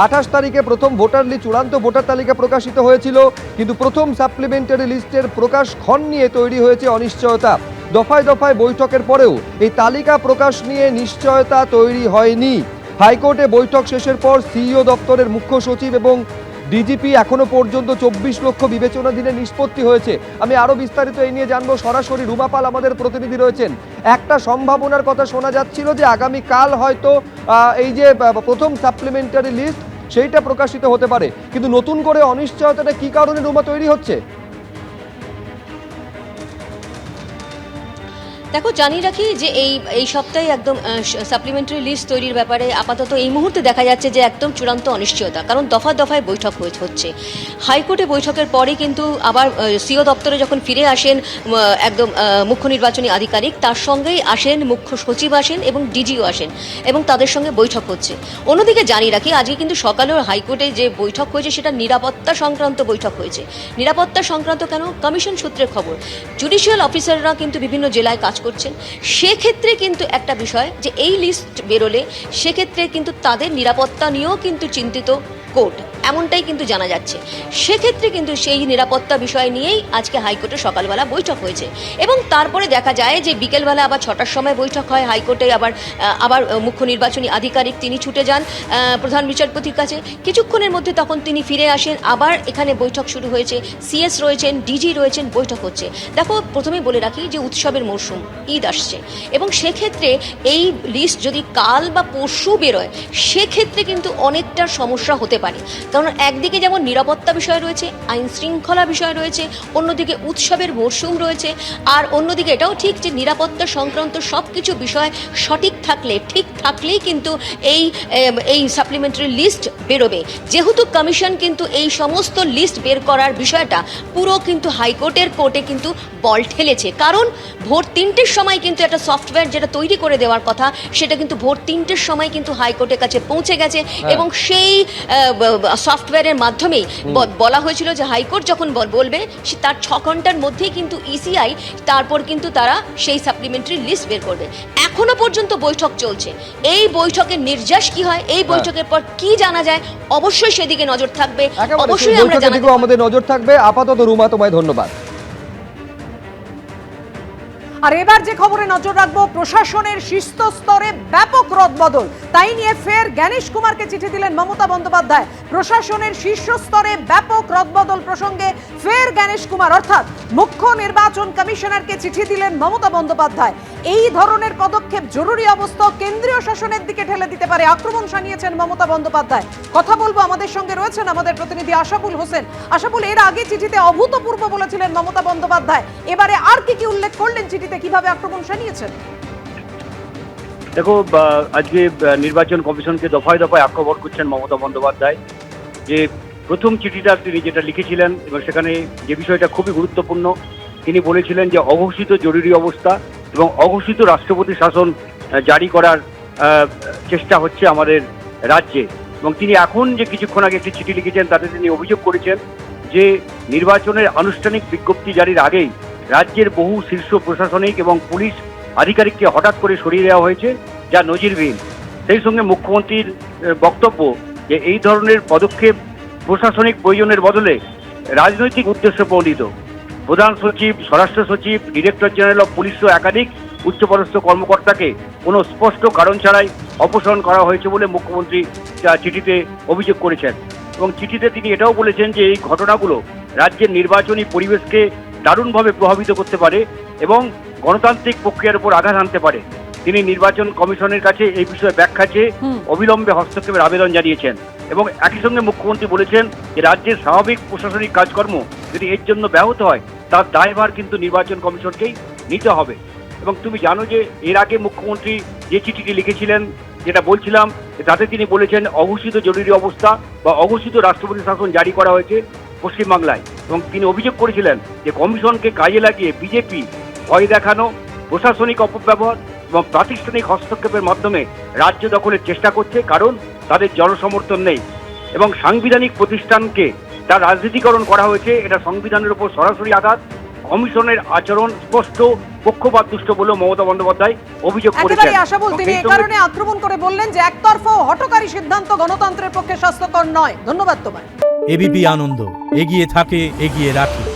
28 তারিখে প্রথম চূড়ান্ত ভোটার তালিকা প্রকাশিত হয়েছিল, কিন্তু প্রথম সাপ্লিমেন্টারি লিস্টের প্রকাশক্ষণ নিয়ে তৈরি হয়েছে অনিশ্চয়তা। দফায় দফায় বৈঠকের পরেও এই তালিকা প্রকাশ নিয়ে নিশ্চয়তা তৈরি হয়নি। হাইকোর্টে বৈঠক শেষের পর সিইও দপ্তরের মুখ্য সচিব এবং ডিজিপি এখনো পর্যন্ত 24 লক্ষ বিবেচনাধীনে নিষ্পত্তি হয়েছে। আমি আরো বিস্তারিত এই নিয়ে জানবো, সরাসরি রুমা পাল আমাদের প্রতিনিধি রয়েছেন। একটা সম্ভাবনার কথা শোনা যাচ্ছিল যে আগামীকাল হয়তো এই যে প্রথম সাপ্লিমেন্টারি লিস্ট সেইটা প্রকাশিত হতে পারে, কিন্তু নতুন করে অনিশ্চয়তাটা কি কারণে রুমা তৈরি হচ্ছে? দেখো, জানিয়ে রাখি যে এই সপ্তাহে একদম সাপ্লিমেন্টারি লিস্ট তৈরির ব্যাপারে আপাতত এই মুহূর্তে দেখা যাচ্ছে যে একদম চূড়ান্ত অনিশ্চয়তা, কারণ দফায় দফায় বৈঠক হচ্ছে। হাইকোর্টে বৈঠকের পরে কিন্তু আবার সিও দপ্তরে যখন ফিরে আসেন একদম মুখ্য নির্বাচনী আধিকারিক, তার সঙ্গেই আসেন মুখ্য সচিব আসেন এবং ডিজিও আসেন এবং তাদের সঙ্গে বৈঠক হচ্ছে। অন্যদিকে জানিয়ে রাখি, আজকে কিন্তু সকালেও হাইকোর্টে যে বৈঠক হয়েছে সেটা নিরাপত্তা সংক্রান্ত বৈঠক হয়েছে। নিরাপত্তা সংক্রান্ত কেন? কমিশন সূত্রের খবর, জুডিশিয়াল অফিসাররা কিন্তু বিভিন্ন জেলায় কাজ করছেন। সেক্ষেত্রে কিন্তু একটা বিষয় যে এই লিস্ট বেরোলে সেক্ষেত্রে কিন্তু তাদের নিরাপত্তা নিয়েও কিন্তু চিন্তিত কোর্ট, এমনটাই কিন্তু জানা যাচ্ছে। সেক্ষেত্রে কিন্তু সেই নিরাপত্তা বিষয় নিয়েই আজকে হাইকোর্টে সকালবেলা বৈঠক হয়েছে এবং তারপরে দেখা যায় যে বিকেলবেলা আবার 6টার সময় বৈঠক হয় হাইকোর্টে। আবার মুখ্য নির্বাচনী আধিকারিক তিনি ছুটে যান প্রধান বিচারপতির কাছে। কিছুক্ষণের মধ্যে তখন তিনি ফিরে আসেন, আবার এখানে বৈঠক শুরু হয়েছে। সিএস রয়েছেন, ডিজি রয়েছেন, বৈঠক হচ্ছে। দেখো, প্রথমেই বলে রাখি যে উৎসবের মরশুম, ঈদ আসছে এবং সেক্ষেত্রে এই লিস্ট যদি কাল বা পরশু বেরোয় সেক্ষেত্রে কিন্তু অনেকটা সমস্যা হতে পারে। কারণ একদিকে যেমন নিরাপত্তা বিষয় রয়েছে, আইন শৃঙ্খলা বিষয় রয়েছে, অন্যদিকে উৎসবের মরশুম রয়েছে, আর অন্যদিকে এটাও ঠিক যে নিরাপত্তা সংক্রান্ত সব কিছু বিষয় সঠিক থাকলে, ঠিক থাকলেই কিন্তু এই সাপ্লিমেন্টারি লিস্ট বেরোবে। যেহেতু কমিশন কিন্তু এই সমস্ত লিস্ট বের করার বিষয়টা পুরো কিন্তু হাইকোর্টের কোর্টে কিন্তু বল ঠেলেছে, কারণ ভোর 3টের সময় কিন্তু একটা সফটওয়্যার যেটা তৈরি করে দেওয়ার কথা সেটা কিন্তু ভোর 3টের সময় কিন্তু হাইকোর্টের কাছে পৌঁছে গেছে এবং সেই সফটওয়্যারের মাধ্যমেই বলা হয়েছিল যে হাইকোর্ট যখন বলবে তার 6 ঘন্টার মধ্যেই কিন্তু ইসিআই তারপর কিন্তু তারা সেই সাপ্লিমেন্টারি লিস্ট বের করবে। এখনো পর্যন্ত বৈঠক চলছে। এই বৈঠকের নির্যাস কি হয়, এই বৈঠকের পর কি জানা যায়, অবশ্যই সেদিকে নজর থাকবে, অবশ্যই আমরা জানাবো, আমাদের নজর থাকবে। আপাতত রুমা, তোমায় ধন্যবাদ। আর এবার যে খবরে নজর রাখবো, প্রশাসনের শীর্ষ স্তরে ব্যাপক রদবদল। তাই নিয়ে ফের জ্ঞানেশ কুমারকে চিঠি দিলেন মমতা বন্দ্যোপাধ্যায়। প্রশাসনের শীর্ষ স্তরে ব্যাপক রদবদল প্রসঙ্গে ফের জ্ঞানেশ কুমার অর্থাৎ মুখ্য নির্বাচন কমিশনারকে চিঠি দিলেন মমতা বন্দ্যোপাধ্যায়। এই ধরনের পদক্ষেপ জরুরি অবস্থা কেন্দ্রীয় শাসনের দিকে ঠেলে দিতে পারে আক্রমণ শানিয়েছেন মমতা বন্দ্যোপাধ্যায়। কথা বলবো, আমাদের সঙ্গে রয়েছেন আমাদের প্রতিনিধি আশাফুল হোসেন। আশাফুল, এর আগে চিঠিতে অভূতপূর্ব বলেছিলেন মমতা বন্দ্যোপাধ্যায়, এবারে আর কি উল্লেখ করলেন চিঠিতে, কিভাবে আক্রমণ শানিয়েছেন? দেখো, আজকে নির্বাচন কমিশনকে দফায় দফায় আক্রমণ করছেন মমতা বন্দ্যোপাধ্যায়। যে প্রথম চিঠিটা তিনি যেটা লিখেছিলেন এবং সেখানে যে বিষয়টা খুবই গুরুত্বপূর্ণ, তিনি বলেছিলেন যে অঘোষিত জরুরি অবস্থা এবং অঘোষিত রাষ্ট্রপতি শাসন জারি করার চেষ্টা হচ্ছে আমাদের রাজ্যে। এবং তিনি এখন যে কিছুক্ষণ আগে একটি চিঠি লিখেছেন তাতে তিনি অভিযোগ করেছেন যে নির্বাচনের আনুষ্ঠানিক বিজ্ঞপ্তি জারির আগেই রাজ্যের বহু শীর্ষ প্রশাসনিক এবং পুলিশ আধিকারিককে হঠাৎ করে সরিয়ে দেওয়া হয়েছে, যা নজিরবিহীন। সেই সঙ্গে মুখ্যমন্ত্রীর বক্তব্য যে এই ধরনের পদক্ষেপ প্রশাসনিক প্রয়োজনের বদলে রাজনৈতিক উদ্দেশ্য প্রণীত। প্রধান সচিব, স্বরাষ্ট্র সচিব, ডিরেক্টর জেনারেল অফ পুলিশসহ একাধিক উচ্চপদস্থ কর্মকর্তাকে কোনো স্পষ্ট কারণ ছাড়াই অপসারণ করা হয়েছে বলে মুখ্যমন্ত্রী চিঠিতে অভিযোগ করেছেন। এবং চিঠিতে তিনি এটাও বলেছেন যে এই ঘটনাগুলো রাজ্যের নির্বাচনী পরিবেশকে দারুণভাবে প্রভাবিত করতে পারে এবং গণতান্ত্রিক প্রক্রিয়ার উপর আঘাত আনতে পারে। তিনি নির্বাচন কমিশনের কাছে এই বিষয়ে ব্যাখ্যা চেয়ে অবিলম্বে হস্তক্ষেপের আবেদন জানিয়েছেন এবং একই সঙ্গে মুখ্যমন্ত্রী বলেছেন যে রাজ্যের স্বাভাবিক প্রশাসনিক কাজকর্ম যদি এর জন্য ব্যাহত হয় তার দায়ভার কিন্তু নির্বাচন কমিশনকেই নিতে হবে। এবং তুমি জানো যে এর আগে মুখ্যমন্ত্রী যে চিঠিটি লিখেছিলেন, যেটা বলছিলাম, তাতে তিনি বলেছেন অঘোষিত জরুরি অবস্থা বা অঘোষিত রাষ্ট্রপতি শাসন জারি করা হয়েছে পশ্চিমবাংলায়। এবং তিনি অভিযোগ করেছিলেন যে কমিশনকে কাজে লাগিয়ে বিজেপি ভয় দেখানো, প্রশাসনিক অপব্যবহার এবং প্রাতিষ্ঠানিক হস্তক্ষেপের মাধ্যমে রাজ্য দখলের চেষ্টা করছে, কারণ তাদের জনসমর্থন নেই। এবং সাংবিধানিক প্রতিষ্ঠানকে তার রাজনীতিকরণ করা হয়েছে, এটা সংবিধানের উপর সরাসরি আঘাত। কমিশনের আচরণ স্পষ্ট পক্ষপাতদুষ্ট বলেও মমতা বন্দ্যোপাধ্যায় অভিযোগ করেছেন। একেবারে আশাবল এবং তিনি সেই এই সঙ্গে- কারণে আক্রমণ করে বললেন যে একতরফা ও হঠকারী সিদ্ধান্ত গণতন্ত্রের পক্ষে স্বাস্থ্যকর নয়। ধন্যবাদ তোমায়। এবিপি আনন্দ এগিয়ে থাকে, এগিয়ে রাখে।